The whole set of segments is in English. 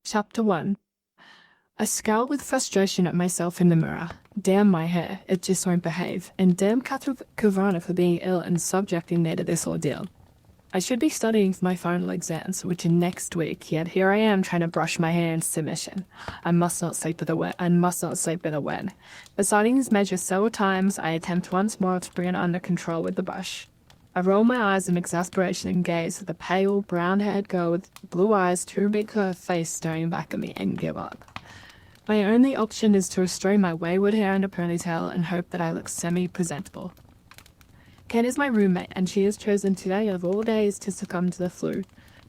Chapter 1. I scowl with frustration at myself in the mirror. Damn my hair, it just won't behave. And damn Kavrana for being ill and subjecting me to this ordeal. I should be studying for my final exams, which are next week, yet here I am trying to brush my hair in submission. I must not sleep with a wet. Deciding these measures several times, I attempt once more to bring it under control with the brush. I roll my eyes in exasperation and gaze at the pale, brown-haired girl with blue eyes too big for her face staring back at me and give up. My only option is to restrain my wayward hair in a ponytail and hope that I look semi-presentable. Kate is my roommate, and she has chosen today of all days to succumb to the flu.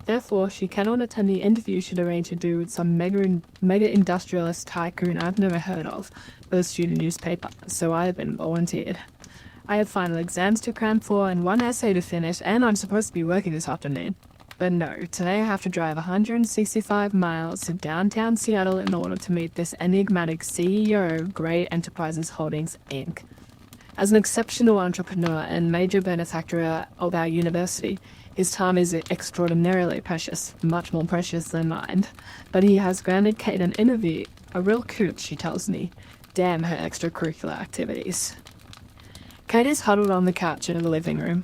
Therefore, she cannot attend the interview she'd arranged to do with some mega industrialist tycoon I've never heard of for the student newspaper, so I have been volunteered. I have final exams to cram for and one essay to finish, and I'm supposed to be working this afternoon. But no, today I have to drive 165 miles to downtown Seattle in order to meet this enigmatic CEO of Great Enterprises Holdings, Inc. As an exceptional entrepreneur and major benefactor of our university, his time is extraordinarily precious, much more precious than mine. But he has granted Kate an interview, a real coup, she tells me. Damn her extracurricular activities. Kate is huddled on the couch in the living room.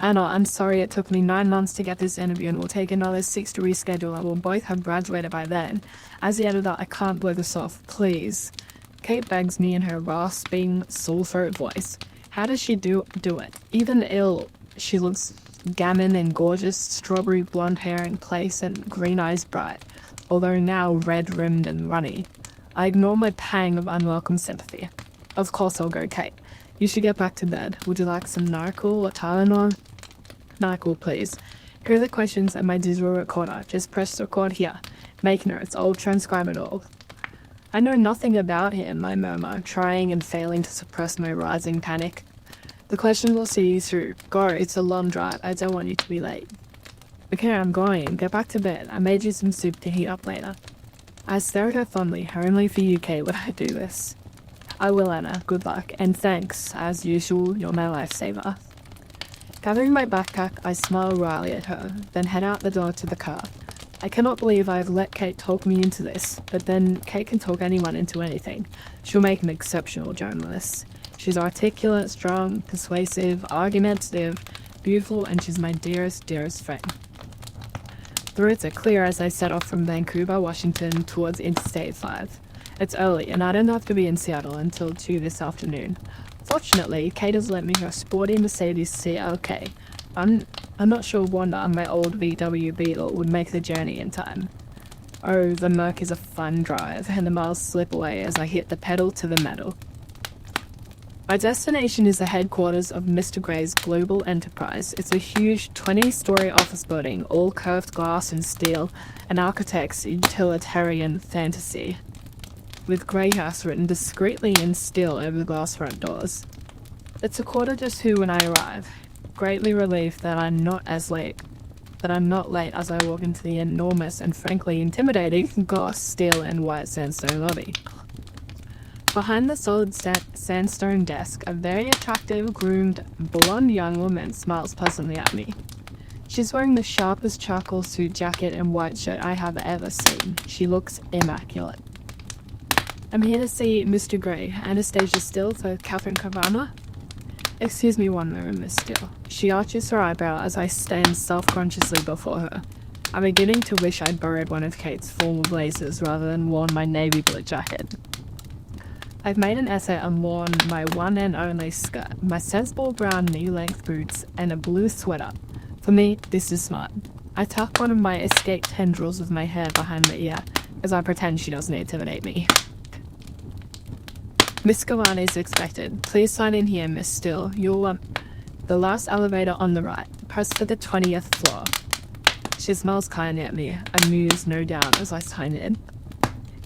Anna, I'm sorry it took me 9 months to get this interview and will take another 6 to reschedule and we'll both have graduated by then. As the editor, I can't blow this off, please. Kate begs me in her rasping, soul-throat voice. How does she do it? Even ill, she looks gammon and gorgeous, strawberry blonde hair in place and green eyes bright, although now red-rimmed and runny. I ignore my pang of unwelcome sympathy. Of course I'll go, Kate. You should get back to bed. Would you like some Nyquil or Tylenol? Nyquil, please. Here are the questions at my digital recorder. Just press record here. Make notes. I'll transcribe it all. I know nothing about him, I murmur, trying and failing to suppress my rising panic. The questions will see you through. Go, it's a long drive. I don't want you to be late. Okay, I'm going. Get back to bed. I made you some soup to heat up later. I stare at her fondly. Only for you, Kate, would I do this. I will, Anna. Good luck. And thanks. As usual, you're my lifesaver. Gathering my backpack, I smile wryly at her, then head out the door to the car. I cannot believe I have let Kate talk me into this, but then Kate can talk anyone into anything. She'll make an exceptional journalist. She's articulate, strong, persuasive, argumentative, beautiful, and she's my dearest, dearest friend. The roads are clear as I set off from Vancouver, Washington, towards Interstate 5. It's early, and I don't have to be in Seattle until 2 this afternoon. Fortunately, Kate has lent me her sporty Mercedes CLK. I'm not sure wonder my old VW Beetle would make the journey in time. Oh, the Merc is a fun drive, and the miles slip away as I hit the pedal to the metal. My destination is the headquarters of Mr. Gray's global enterprise. It's a huge 20-story office building, all curved glass and steel, an architect's utilitarian fantasy, with Grey House written discreetly in steel over the glass front doors. It's 2:45 when I arrive, greatly relieved that I'm not late as I walk into the enormous and frankly intimidating glass, steel, and white sandstone lobby. Behind the solid sandstone desk, a very attractive, groomed, blonde young woman smiles pleasantly at me. She's wearing the sharpest charcoal suit jacket and white shirt I have ever seen. She looks immaculate. I'm here to see Mr. Gray. Anastasia Still for Catherine Kavanagh? Excuse me one moment, Miss Still. She arches her eyebrow as I stand self-consciously before her. I'm beginning to wish I'd borrowed one of Kate's formal blazers rather than worn my navy blue jacket. I've made an essay and worn my one and only skirt, my sensible brown knee-length boots, and a blue sweater. For me, this is smart. I tuck one of my escaped tendrils of my hair behind my ear, as I pretend she doesn't intimidate me. Miss Gawan is expected. Please sign in here, Miss Still. You'll want the last elevator on the right. Press for the 20th floor. She smiles kindly at me, amused no doubt as I sign in.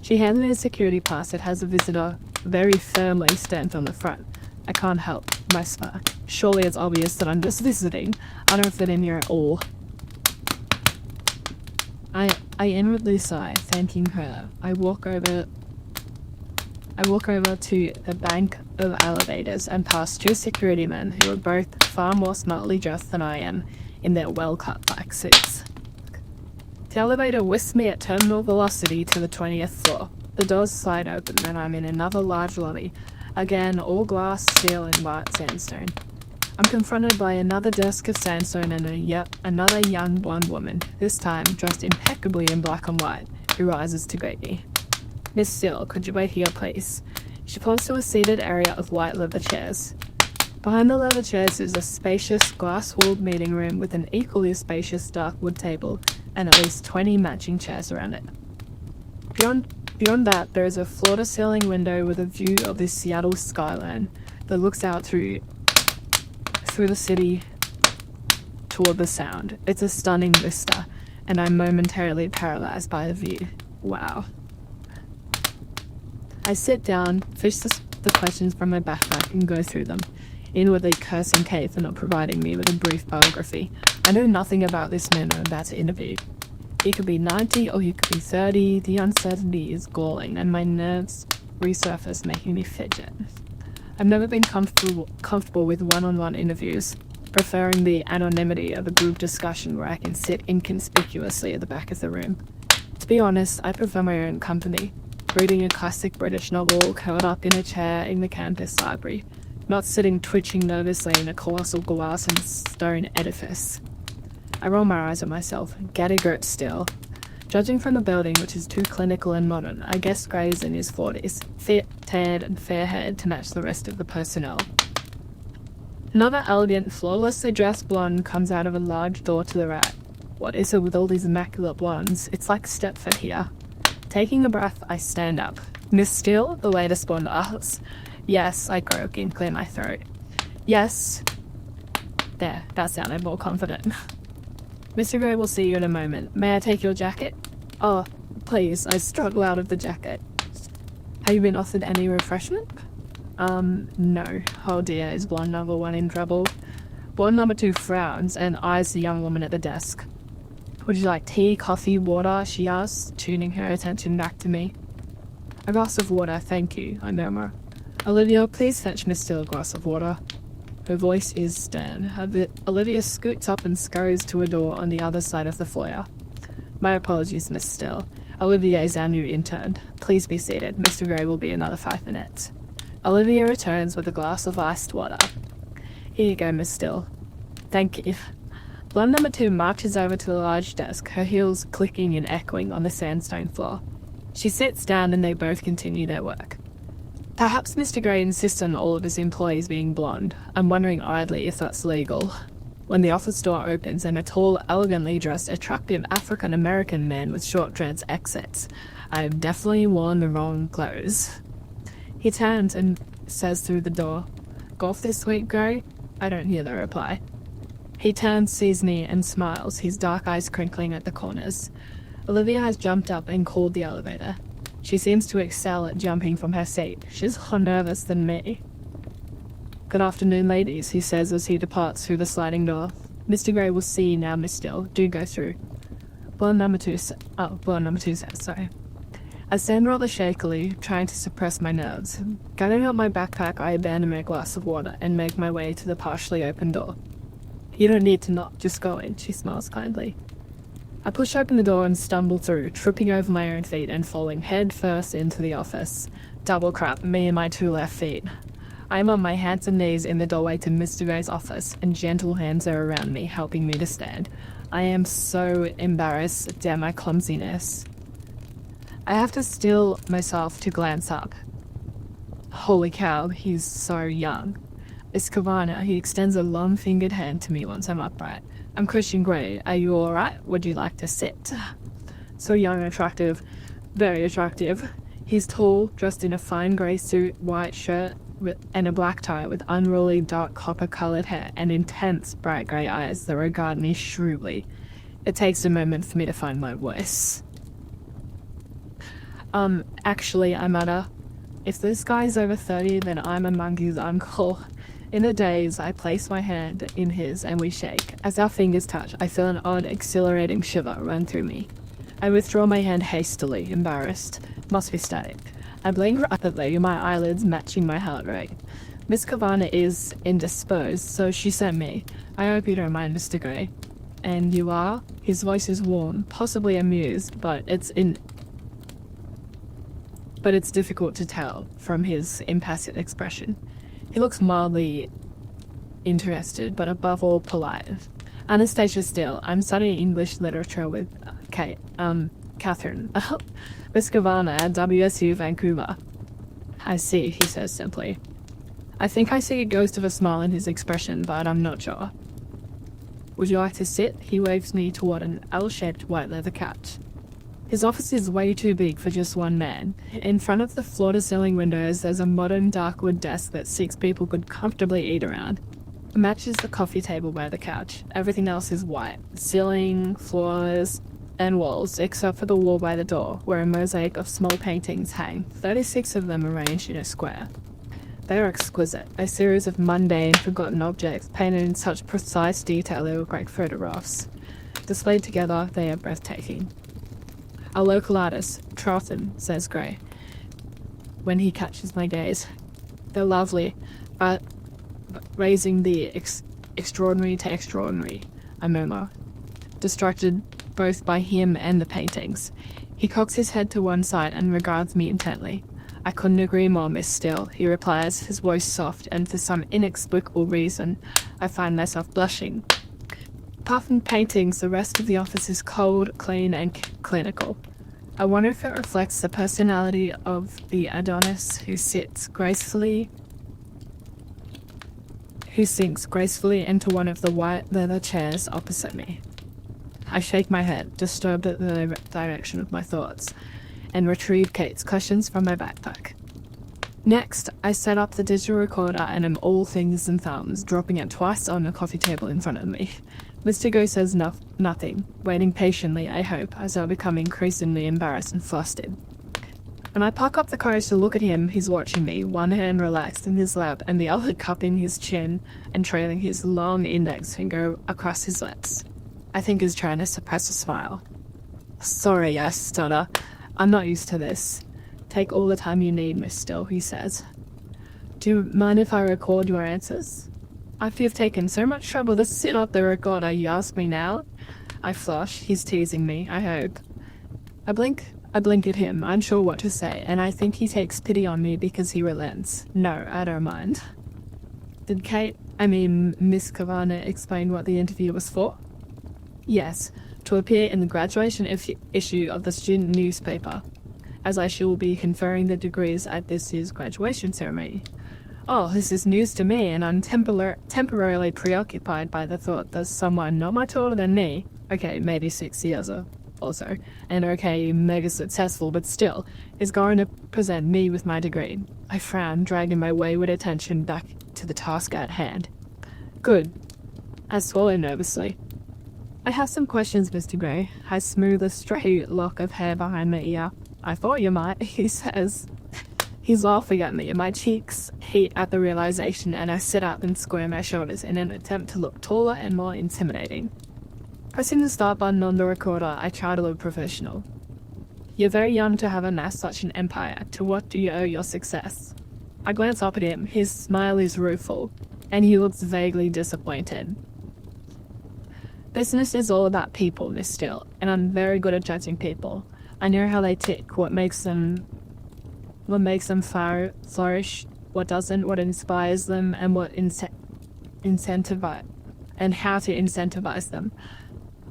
She hands me a security pass that has a visitor very firmly stamped on the front. I can't help my smirk. Surely it's obvious that I'm just visiting. I don't fit in here at all. I inwardly sigh, thanking her. I walk over to the bank of elevators and past 2 security men who are both far more smartly dressed than I am in their well-cut black suits. The elevator whisks me at terminal velocity to the 20th floor. The doors slide open and I'm in another large lobby. Again, all glass, steel, and white sandstone. I'm confronted by another desk of sandstone and another young blonde woman, this time dressed impeccably in black and white, who rises to greet me. "Miss Steele, could you wait here, please?" She points to a seated area of white leather chairs. Behind the leather chairs is a spacious, glass-walled meeting room with an equally spacious dark wood table and at least 20 matching chairs around it. Beyond that, there is a floor-to-ceiling window with a view of the Seattle skyline that looks out through the city toward the sound. It's a stunning vista, and I'm momentarily paralyzed by the view. Wow. I sit down, fish the questions from my backpack, and go through them, inwardly cursing Kate for not providing me with a brief biography. I know nothing about this man I'm about to interview. He could be 90 or he could be 30. The uncertainty is galling, and my nerves resurface, making me fidget. I've never been comfortable with one-on-one interviews, preferring the anonymity of a group discussion where I can sit inconspicuously at the back of the room. To be honest, I prefer my own company, reading a classic British novel curled up in a chair in the campus library, not sitting twitching nervously in a colossal glass and stone edifice. I roll my eyes at myself, getting girt still. Judging from the building, which is too clinical and modern, I guess Gray is in his 40s, fit, tanned, and fair-haired to match the rest of the personnel. Another elegant, flawlessly dressed blonde comes out of a large door to the right. What is it with all these immaculate blondes? It's like Stepford here. Taking a breath, I stand up. "Miss Steele?" the latest blonde asks. "Yes," I croak and clear my throat. "Yes." There, that sounded more confident. "Mr. Gray will see you in a moment. May I take your jacket?" "Oh, please." I struggle out of the jacket. "Have you been offered any refreshment?" No." "Oh dear, is blonde number one in trouble?" Blonde number two frowns and eyes the young woman at the desk. "Would you like tea, coffee, water?" she asks, tuning her attention back to me. "A glass of water, thank you," I murmur. "Olivia, please fetch Miss Steele a glass of water." Her voice is stern. Olivia scoots up and scurries to a door on the other side of the foyer. "My apologies, Miss Steele. Olivia is our new intern. Please be seated. Mr. Gray will be another 5 minutes." Olivia returns with a glass of iced water. "Here you go, Miss Steele." "Thank you." Blonde number two marches over to the large desk, her heels clicking and echoing on the sandstone floor. She sits down and they both continue their work. Perhaps Mr. Gray insists on all of his employees being blonde. I'm wondering idly if that's legal. When the office door opens and a tall, elegantly dressed, attractive African-American man with short dreads exits, I've definitely worn the wrong clothes. He turns and says through the door, "Golf this week, Gray?" I don't hear the reply. He turns, sees me, and smiles, his dark eyes crinkling at the corners. Olivia has jumped up and called the elevator. She seems to excel at jumping from her seat. She's more nervous than me. "Good afternoon, ladies," he says as he departs through the sliding door. "Mr. Gray will see you now, Miss Steele. Do go through." Blonde number two says, sorry. I stand rather shakily, trying to suppress my nerves. Gathering up my backpack, I abandon my glass of water and make my way to the partially open door. "You don't need to knock, just go in," she smiles kindly. I push open the door and stumble through, tripping over my own feet and falling head first into the office. Double crap, me and my 2 left feet. I am on my hands and knees in the doorway to Mr. Gray's office, and gentle hands are around me, helping me to stand. I am so embarrassed, damn my clumsiness. I have to steel myself to glance up. Holy cow, he's so young. It's Kavana. He extends a long-fingered hand to me once I'm upright. "I'm Christian Gray. Are you alright? Would you like to sit?" So young and attractive. Very attractive. He's tall, dressed in a fine grey suit, white shirt, and a black tie with unruly dark copper-coloured hair and intense bright grey eyes that regard me shrewdly. It takes a moment for me to find my voice. Actually, I mutter, "If this guy's over 30, then I'm a monkey's uncle." In a daze, I place my hand in his and we shake. As our fingers touch, I feel an odd, exhilarating shiver run through me. I withdraw my hand hastily, embarrassed. Must be static. I blink rapidly, my eyelids matching my heart rate. Miss Kavana is indisposed, so she sent me. "I hope you don't mind, Mr. Gray." And you are? His voice is warm, possibly amused, but it's difficult to tell from his impassive expression. He looks mildly interested, but above all polite. Anastasia Steele. I'm studying English literature with Catherine Viscavana at WSU Vancouver. I see, he says simply. I think I see a ghost of a smile in his expression, but I'm not sure. Would you like to sit? He waves me toward an L-shaped white leather couch. His office is way too big for just one man. In front of the floor-to-ceiling windows, there's a modern dark wood desk that 6 people could comfortably eat around. It matches the coffee table by the couch. Everything else is white. Ceiling, floors, and walls, except for the wall by the door, where a mosaic of small paintings hang, 36 of them arranged in a square. They are exquisite, a series of mundane, forgotten objects painted in such precise detail they look like photographs. Displayed together, they are breathtaking. A local artist, Trothan, says Gray, when he catches my gaze. They're lovely, but raising the extraordinary to extraordinary, I murmur, distracted both by him and the paintings. He cocks his head to one side and regards me intently. I couldn't agree more, Miss Steele, he replies, his voice soft, and for some inexplicable reason, I find myself blushing. Apart from paintings, the rest of the office is cold, clean, and clinical. I wonder if it reflects the personality of the Adonis who sinks gracefully into one of the white leather chairs opposite me. I shake my head, disturbed at the direction of my thoughts, and retrieve Kate's cushions from my backpack. Next, I set up the digital recorder and am all fingers and thumbs, dropping it twice on the coffee table in front of me. Mr. Go says nothing, waiting patiently, I hope, as I become increasingly embarrassed and flustered. When I pluck up the courage to look at him, he's watching me, one hand relaxed in his lap and the other cupping his chin and trailing his long index finger across his lips. I think he's trying to suppress a smile. Sorry, I stutter. I'm not used to this. Take all the time you need, Miss Steele, he says. Do you mind if I record your answers? After you've taken so much trouble to sit up the recorder, you ask me now? I flush. He's teasing me, I hope. I blink at him, unsure what to say, and I think he takes pity on me because he relents. No, I don't mind. Did Miss Kavana explain what the interview was for? Yes, to appear in the graduation issue of the student newspaper, as I shall be conferring the degrees at this year's graduation ceremony. Oh, this is news to me, and I'm temporarily preoccupied by the thought that someone not much older than me, okay, maybe 6 years or so, and okay, mega successful, but still, is going to present me with my degree. I frown, dragging my wayward attention back to the task at hand. Good. I swallow nervously. I have some questions, Mr. Gray. I smooth a stray lock of hair behind my ear. I thought you might, he says. He's laughing at me, and my cheeks heat at the realization, and I sit up and square my shoulders in an attempt to look taller and more intimidating. Pressing the start button on the recorder, I try to look professional. You're very young to have amassed such an empire. To what do you owe your success? I glance up at him. His smile is rueful, and he looks vaguely disappointed. Business is all about people, Miss Steele, and I'm very good at judging people. I know how they tick, what makes them flourish, what doesn't, what inspires them, and what incentivize, and how to incentivize them.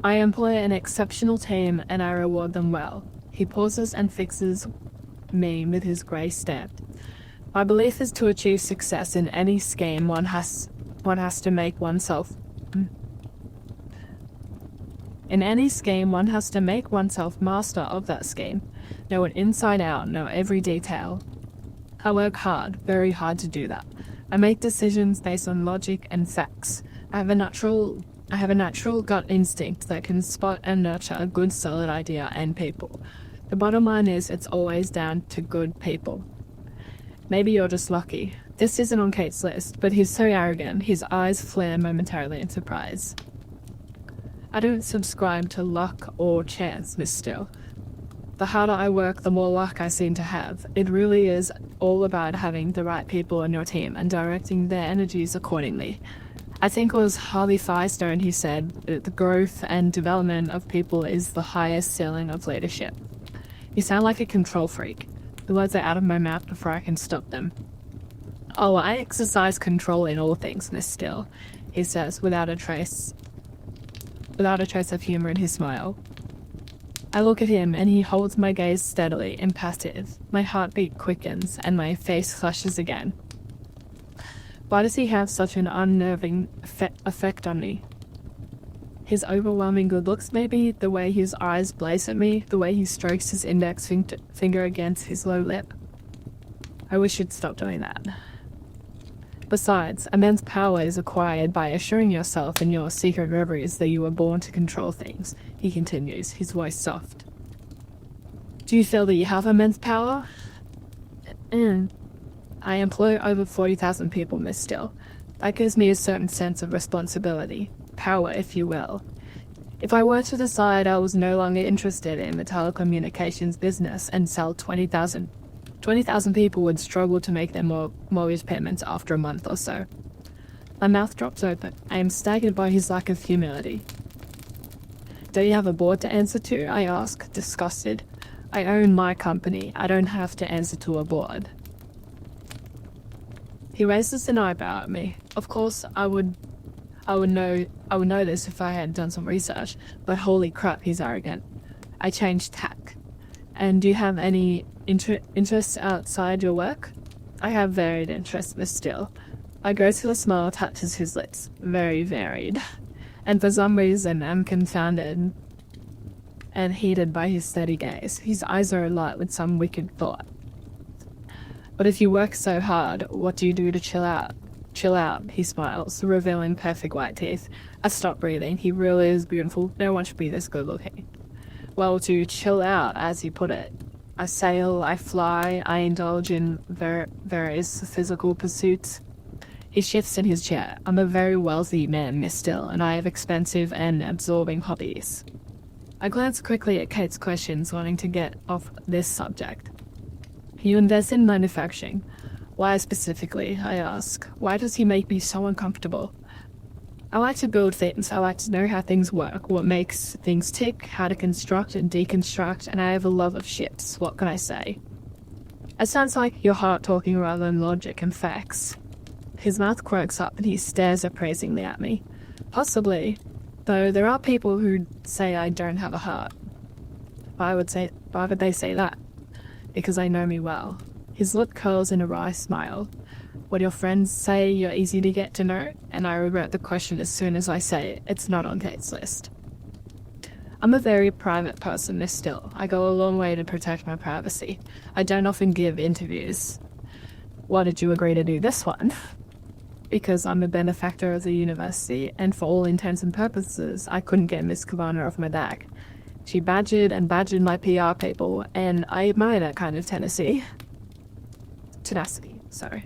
I employ an exceptional team, and I reward them well. He pauses and fixes me with his grey stamp. My belief is to achieve success in any scheme, one has to make oneself master of that scheme. Know it inside out, know every detail. I work hard, very hard to do that. I make decisions based on logic and facts. I have a natural gut instinct that can spot and nurture a good solid idea and people. The bottom line is it's always down to good people. Maybe you're just lucky. This isn't on Kate's list, but he's so arrogant, his eyes flare momentarily in surprise. I don't subscribe to luck or chance, Miss Steele. The harder I work, the more luck I seem to have. It really is all about having the right people on your team and directing their energies accordingly. I think it was Harvey Firestone who said that the growth and development of people is the highest ceiling of leadership. You sound like a control freak. The words are out of my mouth before I can stop them. Oh, I exercise control in all things, Miss Still, he says without a trace of humor in his smile. I look at him and he holds my gaze steadily, impassive. My heartbeat quickens and my face flushes again. Why does he have such an unnerving effect on me? His overwhelming good looks, maybe, the way his eyes blaze at me, the way he strokes his index finger against his low lip. I wish he'd stop doing that. Besides, immense power is acquired by assuring yourself in your secret reveries that you were born to control things, he continues, his voice soft. Do you feel that you have immense power? I employ over 40,000 people, Miss Still. That gives me a certain sense of responsibility. Power, if you will. If I were to decide I was no longer interested in the telecommunications business and sell 20,000 people would struggle to make their mortgage payments after a month or so. My mouth drops open. I am staggered by his lack of humility. Do you have a board to answer to? I ask, disgusted. I own my company. I don't have to answer to a board. He raises an eyebrow at me. Of course, I would know this if I had done some research, but holy crap, he's arrogant. I changed tack. And do you have any interests outside your work? I have varied interests, Miss Still. I go till a smile touches his lips. Very varied. And for some reason, I'm confounded and heated by his steady gaze. His eyes are alight with some wicked thought. But if you work so hard, what do you do to chill out? Chill out, he smiles, revealing perfect white teeth. I stop breathing. He really is beautiful. No one should be this good looking. Well, to chill out, as you put it. I sail, I fly, I indulge in various physical pursuits. He shifts in his chair. I'm a very wealthy man, Miss Still, and I have expensive and absorbing hobbies. I glance quickly at Kate's questions, wanting to get off this subject. You invest in manufacturing. Why specifically, I ask. Why does he make me so uncomfortable? I like to build things. I like to know how things work, what makes things tick, how to construct and deconstruct, and I have a love of ships. What can I say? It sounds like your heart talking rather than logic and facts. His mouth quirks up and he stares appraisingly at me. Possibly, though there are people who say I don't have a heart. Why would they say that? Because they know me well. His lip curls in a wry smile. Would your friends say you're easy to get to know? And I regret the question as soon as I say it. It's not on Kate's list. I'm a very private person, Miss Still. I go a long way to protect my privacy. I don't often give interviews. Why did you agree to do this one? Because I'm a benefactor of the university, and for all intents and purposes, I couldn't get Miss Kavanagh off my back. She badgered my PR people, and I admire that kind of tenacity, sorry.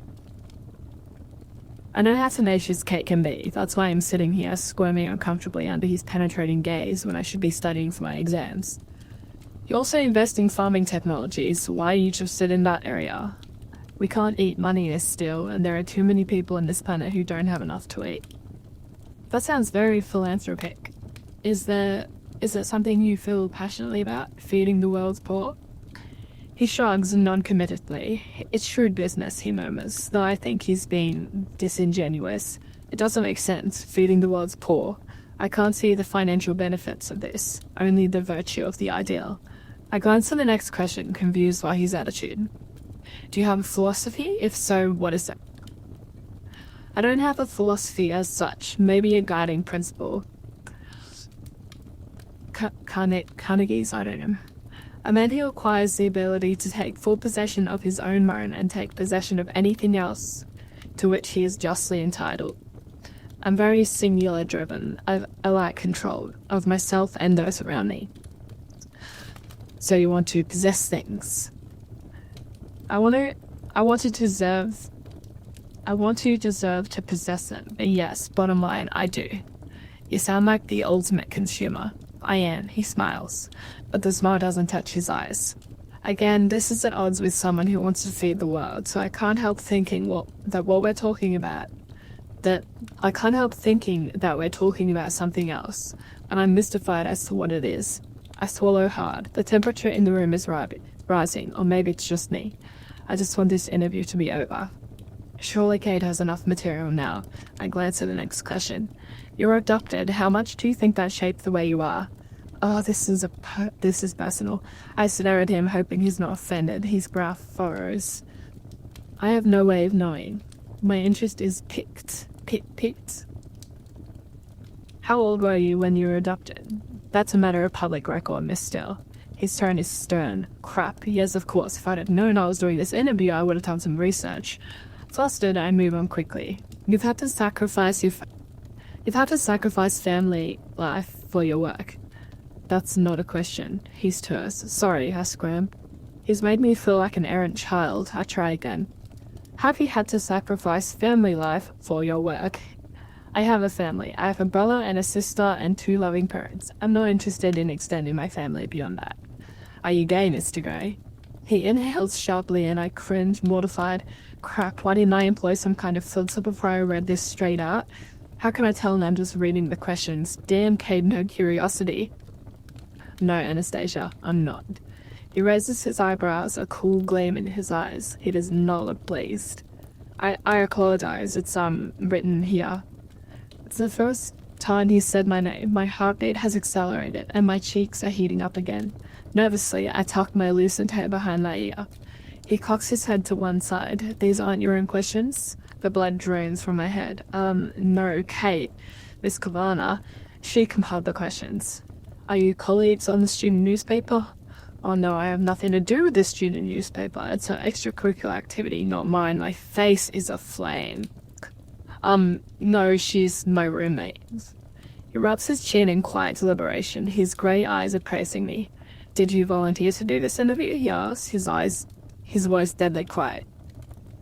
I know how tenacious Kate can be. That's why I'm sitting here squirming uncomfortably under his penetrating gaze when I should be studying for my exams. You also invest in farming technologies. Why are you interested in that area? We can't eat money still, and there are too many people on this planet who don't have enough to eat. That sounds very philanthropic. Is there something you feel passionately about, feeding the world's poor? He shrugs non-committedly. It's shrewd business, he murmurs, though I think he's being disingenuous. It doesn't make sense, feeding the world's poor. I can't see the financial benefits of this, only the virtue of the ideal. I glance at the next question, confused by his attitude. Do you have a philosophy? If so, what is it? I don't have a philosophy as such, maybe a guiding principle. Carnegie's, I don't know. A man who acquires the ability to take full possession of his own mind and take possession of anything else to which he is justly entitled. I'm very singular driven. I like control of myself and those around me. So you want to possess things. I want to deserve to possess them. And yes, bottom line, I do. You sound like the ultimate consumer. I am, he smiles, but the smile doesn't touch his eyes. Again, this is at odds with someone who wants to feed the world, so I can't help thinking that what we're talking about That I can't help thinking that we're talking about something else, and I'm mystified as to what it is. I swallow hard. The temperature in the room is rising, or maybe it's just me. I just want this interview to be over. Surely Kate has enough material now. I glance at the next question. You're abducted. How much do you think that shaped the way you are? Oh, this is personal. I stare at him, hoping he's not offended. His brow furrows. I have no way of knowing. My interest is piqued. How old were you when you were adopted? That's a matter of public record, Miss Still. His tone is stern. Crap. Yes, of course. If I'd have known I was doing this interview, I would have done some research. Flustered, I move on quickly. You've had to sacrifice family life for your work. That's not a question. He's terse. Sorry, I squirm. He's made me feel like an errant child. I try again. Have you had to sacrifice family life for your work? I have a family. I have a brother and a sister and 2 loving parents. I'm not interested in extending my family beyond that. Are you gay, Mr. Gray? He inhales sharply and I cringe, mortified. Crap, why didn't I employ some kind of filter before I read this straight out? How can I tell I'm just reading the questions? Damn Cade, no curiosity. No, Anastasia, I'm not. He raises his eyebrows, a cool gleam in his eyes. He does not look pleased. I apologize. It's written here. It's the first time he said my name. My heartbeat has accelerated, and my cheeks are heating up again. Nervously, I tuck my loosened hair behind my ear. He cocks his head to one side. These aren't your own questions? The blood drains from my head. No, Kate. Miss Kavana. She compiled the questions. Are you colleagues on the student newspaper? Oh no, I have nothing to do with the student newspaper. It's an extracurricular activity, not mine. My face is aflame. No, she's my roommate. He rubs his chin in quiet deliberation. His grey eyes are praising me. Did you volunteer to do this interview? He asks, his voice deadly quiet.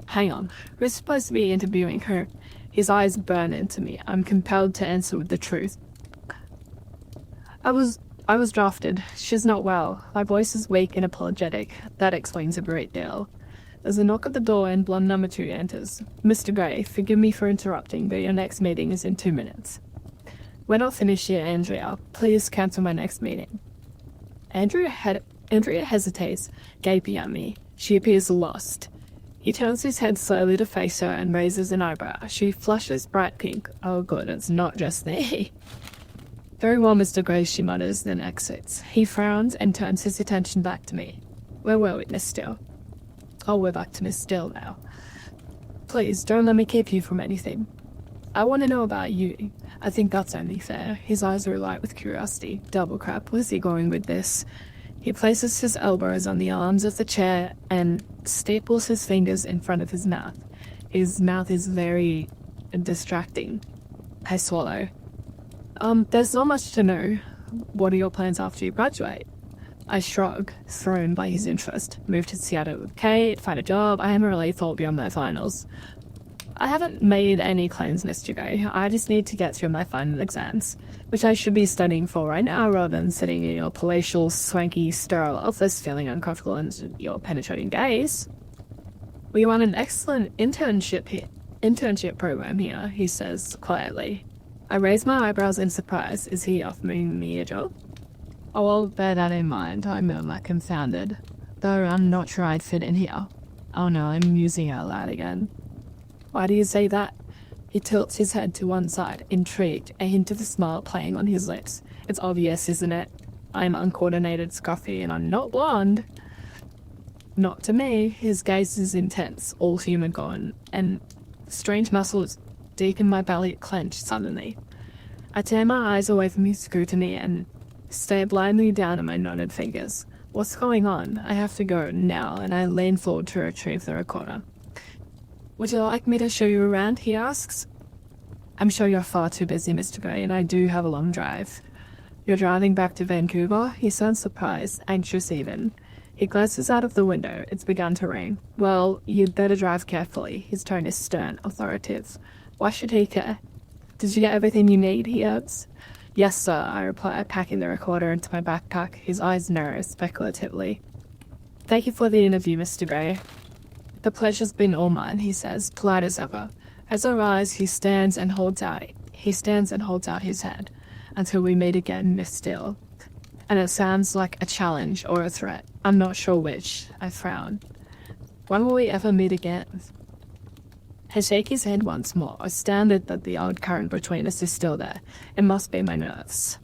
Hang on, we're supposed to be interviewing her. His eyes burn into me. I'm compelled to answer with the truth. I was drafted. She's not well. My voice is weak and apologetic. That explains a great deal. There's a knock at the door and blonde number 2 enters. Mr. Gray, forgive me for interrupting, but your next meeting is in 2 minutes. When I'll finish here, Andrea, please cancel my next meeting. Andrea hesitates, gaping at me. She appears lost. He turns his head slowly to face her and raises an eyebrow. She flushes bright pink. Oh good, it's not just me. Very well, Mr. Gray, she mutters, then exits. He frowns and turns his attention back to me. Where were we, Miss Still? Oh, we're back to Miss Still now. Please, don't let me keep you from anything. I want to know about you. I think that's only fair. His eyes are alight with curiosity. Double crap, where's he going with this? He places his elbows on the arms of the chair and staples his fingers in front of his mouth. His mouth is very distracting. I swallow. There's not much to know. What are your plans after you graduate? I shrug, thrown by his interest. Move to Seattle with Kate, find a job. I haven't really thought beyond my finals. I haven't made any claims, Mr. Gray. I just need to get through my final exams, which I should be studying for right now rather than sitting in your palatial, swanky, sterile office feeling uncomfortable in your penetrating gaze. We run an excellent internship program here, he says quietly. I raise my eyebrows in surprise. Is he offering me a job? Oh, I'll bear that in mind, I murmur, confounded. Though I'm not sure I'd fit in here. Oh no, I'm musing out loud again. Why do you say that? He tilts his head to one side, intrigued, a hint of a smile playing on his lips. It's obvious, isn't it? I'm uncoordinated, scruffy, and I'm not blonde. Not to me. His gaze is intense, all humor gone, and strange muscles deep in my belly clench suddenly. I turn my eyes away from his scrutiny and stare blindly down at my knotted fingers. What's going on? I have to go now, and I lean forward to retrieve the recorder. Would you like me to show you around? He asks. I'm sure you're far too busy, Mr. Gray, and I do have a long drive. You're driving back to Vancouver? He sounds surprised, anxious even. He glances out of the window. It's begun to rain. Well, you'd better drive carefully. His tone is stern, authoritative. Why should he care? Did you get everything you need? He asks. Yes, sir, I reply, packing the recorder into my backpack. His eyes narrow speculatively. Thank you for the interview, Mr. Gray. The pleasure's been all mine, he says, polite as ever. As I rise, he stands and holds out his hand until we meet again, Miss Steele. And it sounds like a challenge or a threat. I'm not sure which. I frown. When will we ever meet again? I shake his hand once more, astounded that the old current between us is still there. It must be my nerves.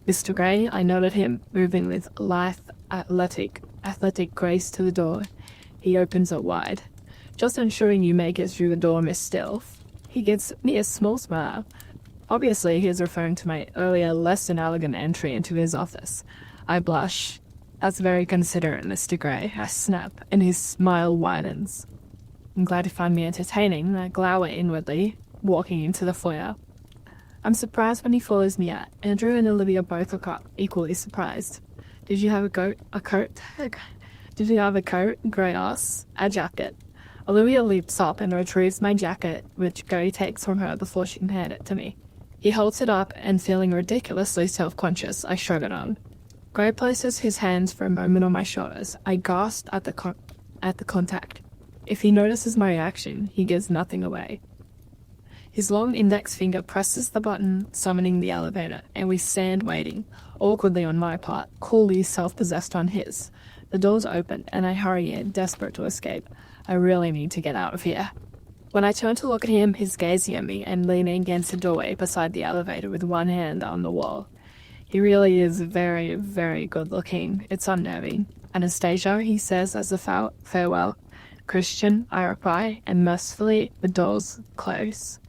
Mr. Gray, I noted him moving with lithe, athletic grace to the door. He opens it wide. Just ensuring you make it through the door, Miss Steele. He gives me a small smile. Obviously, he is referring to my earlier, less than elegant entry into his office. I blush. That's very considerate, Mr. Gray. I snap, and his smile widens. I'm glad you find me entertaining. I glower inwardly, walking into the foyer. I'm surprised when he follows me out. Andrew and Olivia both look up, equally surprised. Did you have a coat? Did you have a coat? Gray asks. A jacket. Olivia leaps up and retrieves my jacket, which Gray takes from her before she can hand it to me. He holds it up, and feeling ridiculously self-conscious, I shrug it on. Gray places his hands for a moment on my shoulders. I gasp at the contact. If he notices my reaction, he gives nothing away. His long index finger presses the button, summoning the elevator, and we stand waiting, awkwardly on my part, coolly self-possessed on his. The doors open, and I hurry in, desperate to escape. I really need to get out of here. When I turn to look at him, he's gazing at me and leaning against the doorway beside the elevator with one hand on the wall. He really is very, very good looking. It's unnerving. Anastasia, he says as a farewell. Christian, I reply, and mercifully the doors close.